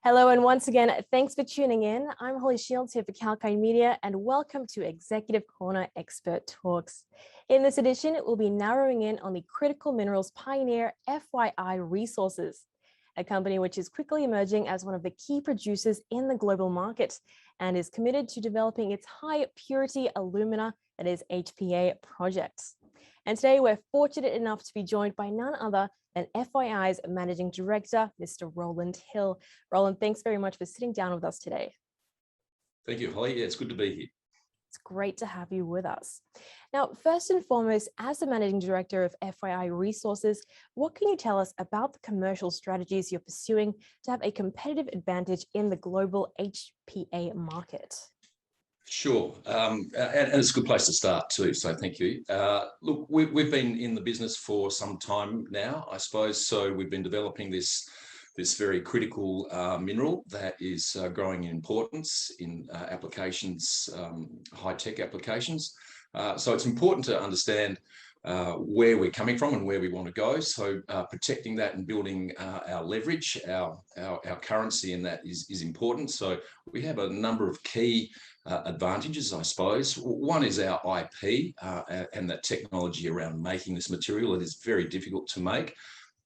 Hello, and once again, thanks for tuning in. I'm Holly Shields here for Kalkine Media, and welcome to Executive Corner Expert Talks. In this edition, we'll be narrowing in on the critical minerals pioneer FYI Resources, a company which is quickly emerging as one of the key producers in the global market and is committed to developing its high purity alumina, that is HPA projects. And today we're fortunate enough to be joined by none other than FYI's Managing Director, Mr. Roland Hill. Roland, thanks very much for sitting down with us today. Thank you, Holly. Yeah, it's good to be here. It's great to have you with us. Now, first and foremost, as the Managing Director of FYI Resources, what can you tell us about the commercial strategies you're pursuing to have a competitive advantage in the global HPA market? Sure, and it's a good place to start too, so thank you. Look, we've been in the business for some time now, I suppose, so we've been developing this very critical mineral that is growing in importance in applications, high-tech applications. So it's important to understand where we're coming from and where we want to go. So protecting that and building our leverage, our currency in that is important. So we have a number of key advantages, I suppose. One is our IP and that technology around making this material. It is very difficult to make,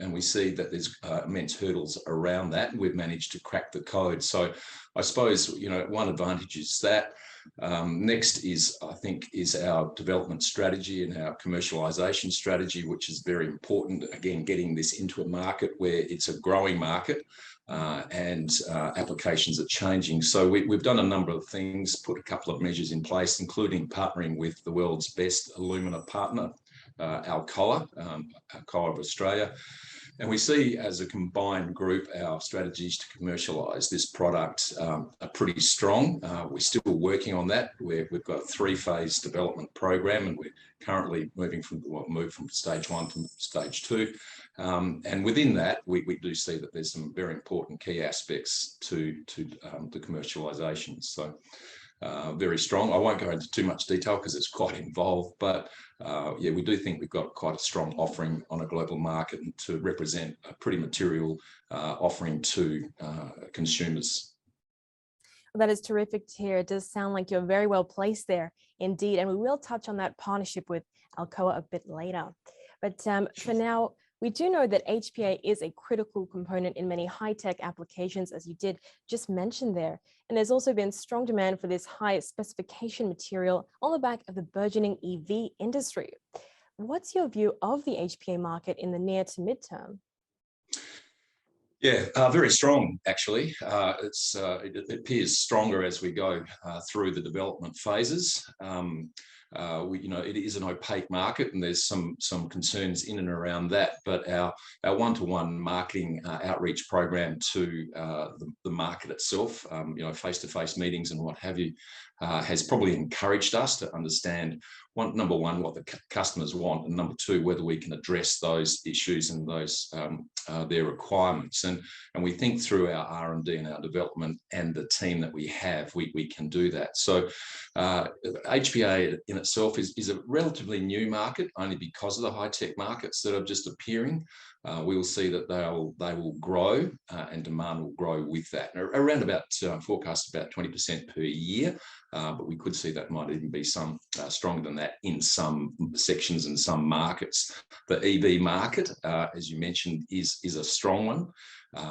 and we see that there's immense hurdles around that, and we've managed to crack the code. So I suppose, you know, one advantage is that. Next is, I think, is our development strategy and our commercialization strategy, which is very important. Again, getting this into a market where it's a growing market and applications are changing. So we've done a number of things, put a couple of measures in place, including partnering with the world's best alumina partner, Alcoa, Alcoa of Australia. And we see as a combined group, our strategies to commercialise this product are pretty strong. We're still working on that. We've got a three-phase development program, and we're currently moved from stage 1 to stage 2. And within that, we do see that there's some very important key aspects to the commercialisation. So very strong. I won't go into too much detail because it's quite involved, but yeah, we do think we've got quite a strong offering on a global market and to represent a pretty material offering to consumers. Well, that is terrific to hear. It does sound like you're very well placed there indeed, and we will touch on that partnership with Alcoa a bit later. But for now, we do know that HPA is a critical component in many high-tech applications, as you did just mention there. And there's also been strong demand for this high specification material on the back of the burgeoning EV industry. What's your view of the HPA market in the near to midterm? Yeah, very strong, actually. It appears stronger as we go through the development phases. You know, it is an opaque market, and there's some concerns in and around that. But our one-to-one marketing outreach program to the market itself, you know, face-to-face meetings and what have you, has probably encouraged us to understand number one, what the customers want, and number two, whether we can address those issues and those their requirements. And we think through our R&D and our development and the team that we have, we can do that. So HPA in itself is a relatively new market, only because of the high-tech markets that are just appearing. We will see that they will grow and demand will grow with that. Around about forecast about 20% per year, but we could see that might even be some stronger than that in some sections and some markets. The EV market, as you mentioned, is a strong one.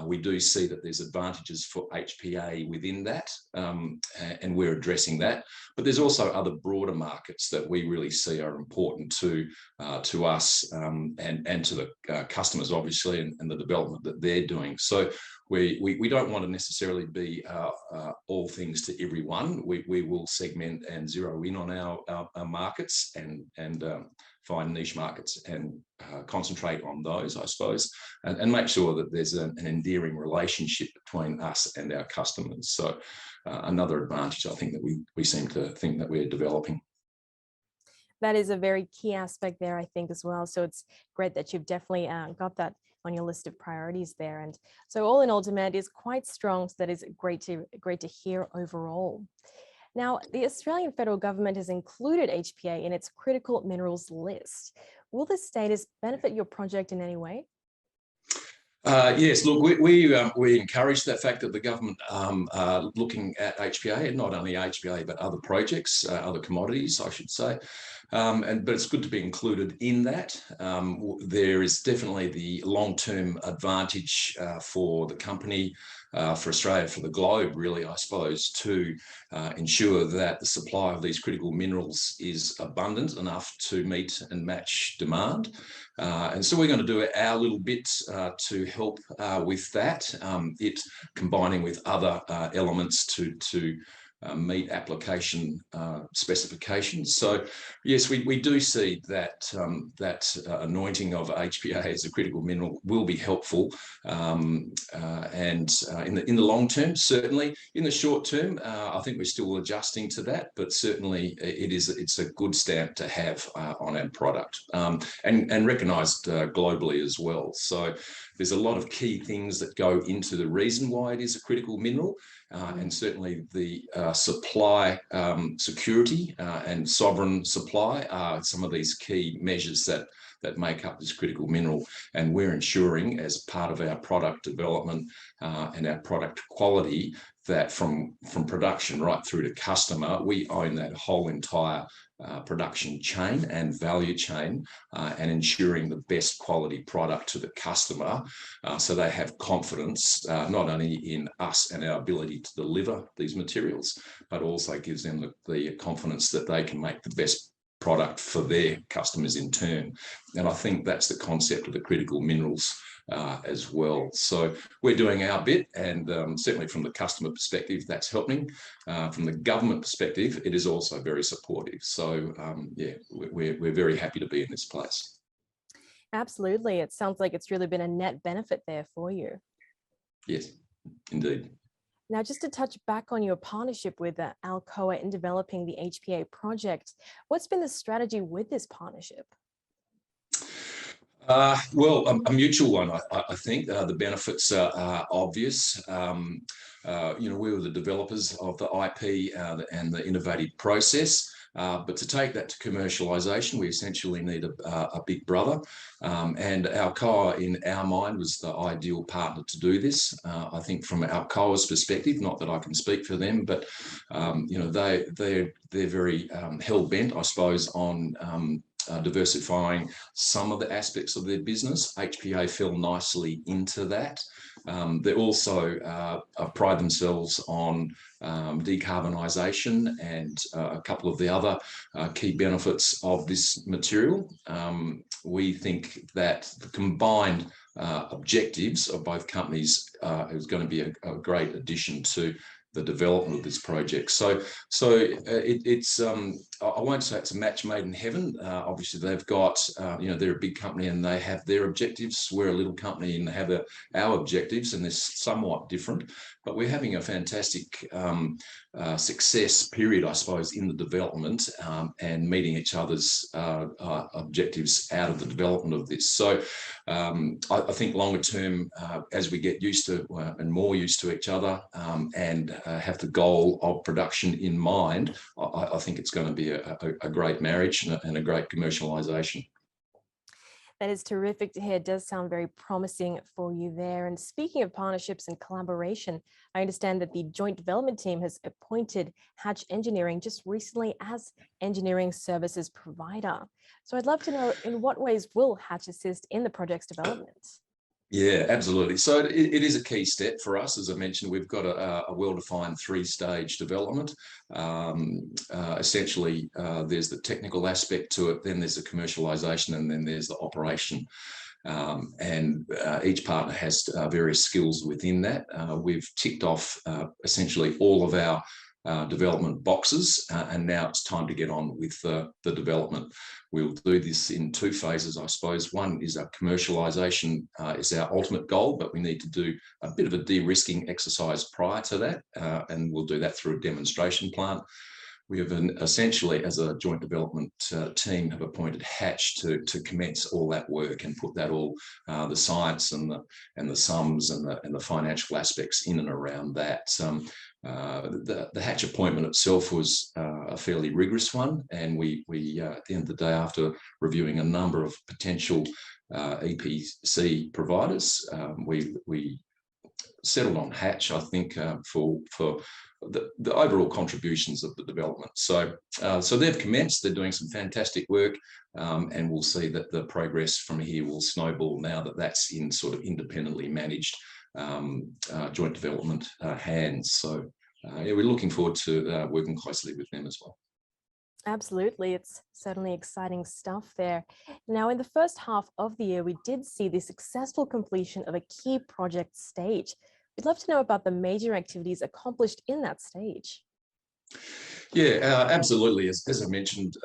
We do see that there's advantages for HPA within that, and we're addressing that. But there's also other broader markets that we really see are important to us and to the customers, obviously, and the development that they're doing. So we don't want to necessarily be all things to everyone. We will segment and zero in on our markets and find niche markets and concentrate on those, I suppose, and make sure that there's an endearing relationship between us and our customers. So another advantage, I think, that we seem to think that we're developing. That is a very key aspect there, I think, as well. So it's great that you've definitely got that on your list of priorities there. And so all in all, demand is quite strong. So that is great to hear overall. Now, the Australian federal government has included HPA in its critical minerals list. Will this status benefit your project in any way? Yes, look, we encourage the fact that the government are looking at HPA, and not only HPA, but other projects, other commodities, I should say. But it's good to be included in that. There is definitely the long-term advantage for the company, for Australia, for the globe, really, I suppose, to ensure that the supply of these critical minerals is abundant enough to meet and match demand. And so we're going to do our little bit to help with that, it combining with other elements to meet application specifications. So yes, we do see that anointing of HPA as a critical mineral will be helpful, and in the long term, certainly. In the short term, I think we're still adjusting to that, but certainly it's a good stamp to have on our product, and recognised globally as well. So there's a lot of key things that go into the reason why it is a critical mineral, and certainly the supply security and sovereign supply are some of these key measures that make up this critical mineral. And we're ensuring, as part of our product development and our product quality, that from production right through to customer, we own that whole entire production chain and value chain, and ensuring the best quality product to the customer, so they have confidence not only in us and our ability to deliver these materials, but also gives them the confidence that they can make the best product for their customers in turn. And I think that's the concept of the critical minerals as well. So we're doing our bit, and certainly from the customer perspective, that's helping. From the government perspective, it is also very supportive. So yeah, we're very happy to be in this place. Absolutely. It sounds like it's really been a net benefit there for you. Yes, indeed. Now, just to touch back on your partnership with Alcoa in developing the HPA project, what's been the strategy with this partnership? Well, a mutual one, I think. The benefits are obvious. We were the developers of the IP and the innovative process. But to take that to commercialisation, we essentially need a big brother. And Alcoa, in our mind, was the ideal partner to do this. I think from Alcoa's perspective, not that I can speak for them, but they're very hell-bent, I suppose, on diversifying some of the aspects of their business. HPA fell nicely into that. They also pride themselves on decarbonisation and a couple of the other key benefits of this material. We think that the combined objectives of both companies is going to be a great addition to the development of this project. So it's I won't say it's a match made in heaven. Obviously, they've got they're a big company and they have their objectives. We're a little company and have our objectives, and they're somewhat different. But we're having a fantastic success period, I suppose, in the development and meeting each other's objectives out of the development of this. So I think longer term, as we get used to and more used to each other and have the goal of production in mind, I think it's going to be a great marriage and a great commercialisation. That is terrific to hear. It does sound very promising for you there. And speaking of partnerships and collaboration, I understand that the joint development team has appointed Hatch Engineering just recently as engineering services provider. So I'd love to know, in what ways will Hatch assist in the project's development? Yeah, absolutely. So it is a key step for us. As I mentioned, we've got a well-defined three-stage development. Essentially, there's the technical aspect to it, then there's the commercialization, and then there's the operation. And each partner has various skills within that. We've ticked off essentially all of our development boxes, and now it's time to get on with the development. We'll do this in two phases, I suppose. One is our commercialization is our ultimate goal, but we need to do a bit of a de-risking exercise prior to that, and we'll do that through a demonstration plant. We have essentially, as a joint development team, have appointed Hatch to commence all that work and put that all, the science and the sums and the financial aspects in and around that. The Hatch appointment itself was a fairly rigorous one, and we at the end of the day, after reviewing a number of potential EPC providers. We settled on Hatch, I think, for the overall contributions of the development. So they've commenced. They're doing some fantastic work, and we'll see that the progress from here will snowball now that that's in sort of independently managed joint development hands. So yeah, we're looking forward to working closely with them as well. Absolutely. It's certainly exciting stuff there. Now, in the first half of the year, we did see the successful completion of a key project stage. We'd love to know about the major activities accomplished in that stage. Yeah, absolutely. As I mentioned,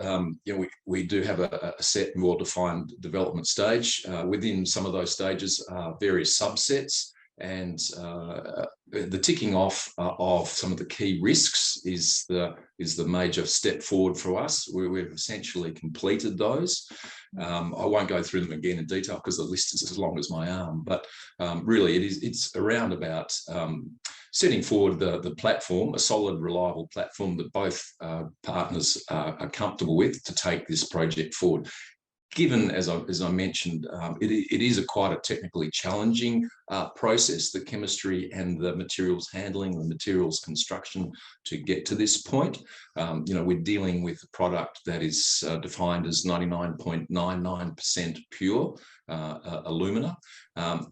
you know, we do have a set and well-defined development stage. Within some of those stages are various subsets, and the ticking off of some of the key risks is the major step forward for us. We've essentially completed those. I won't go through them again in detail because the list is as long as my arm, but really it's around about setting forward the platform, a solid, reliable platform that both partners are comfortable with to take this project forward. Given, as I mentioned, it is quite a technically challenging process, the chemistry and the materials handling, the materials construction to get to this point. You know, we're dealing with a product that is defined as 99.99% pure alumina.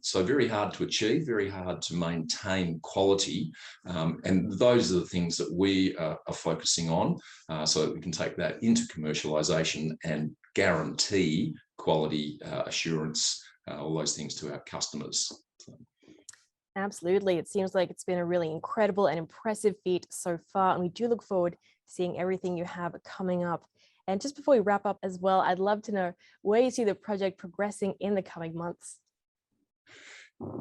So very hard to achieve, very hard to maintain quality. And those are the things that we are focusing on so that we can take that into commercialization and guarantee quality assurance, all those things to our customers. Absolutely. It seems like it's been a really incredible and impressive feat so far, and we do look forward to seeing everything you have coming up. And just before we wrap up as well, I'd love to know where you see the project progressing in the coming months.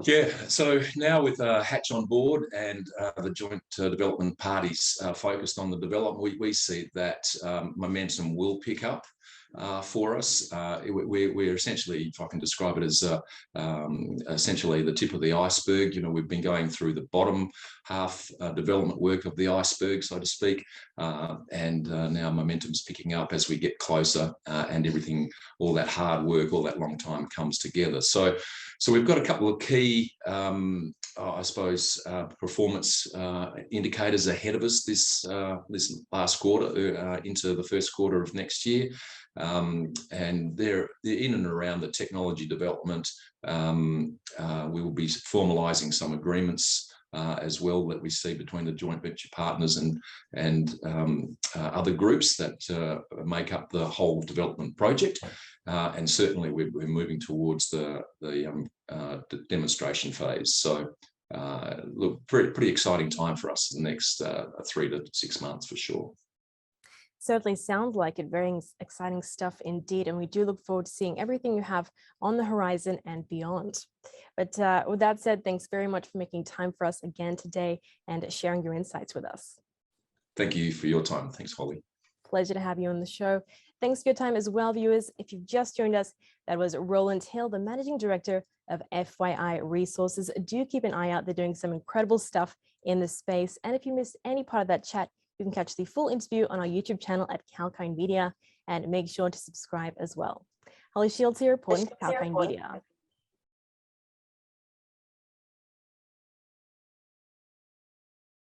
Yeah, so now with Hatch on board and the joint development parties focused on the development, we see that momentum will pick up for us. We're essentially, if I can describe it as essentially the tip of the iceberg. You know, we've been going through the bottom half development work of the iceberg, so to speak, and now momentum's picking up as we get closer and everything, all that hard work, all that long time comes together. So we've got a couple of key, I suppose, performance indicators ahead of us this last quarter into the first quarter of next year. And they're in and around the technology development. We will be formalising some agreements as well that we see between the joint venture partners and other groups that make up the whole development project. And certainly we're moving towards the demonstration phase. So look, pretty exciting time for us in the next 3 to 6 months for sure. Certainly sounds like it. Very exciting stuff indeed. And we do look forward to seeing everything you have on the horizon and beyond. But with that said, thanks very much for making time for us again today and sharing your insights with us. Thank you for your time. Thanks, Holly. Pleasure to have you on the show. Thanks for your time as well, viewers. If you've just joined us, that was Roland Hill, the Managing Director of FYI Resources. Do keep an eye out. They're doing some incredible stuff in this space. And if you missed any part of that chat, you can catch the full interview on our YouTube channel at Kalkine Media, and make sure to subscribe as well. Holly Shields here reporting for Kalkine Media.